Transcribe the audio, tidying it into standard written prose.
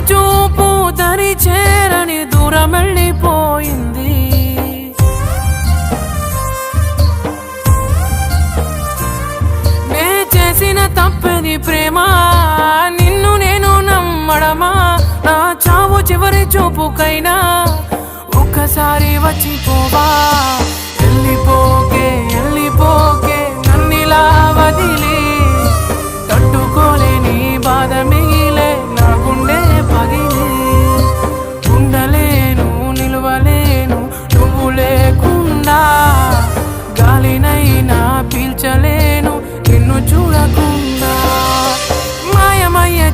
చూపు దరి చేరని దూరం వెళ్ళిపోయింది. నే చేసిన తప్పని ప్రేమ, నిన్ను నేను నమ్మడమా? నా చావు చివరి చూపుకైనా ఒక్కసారి వచ్చిపోవా.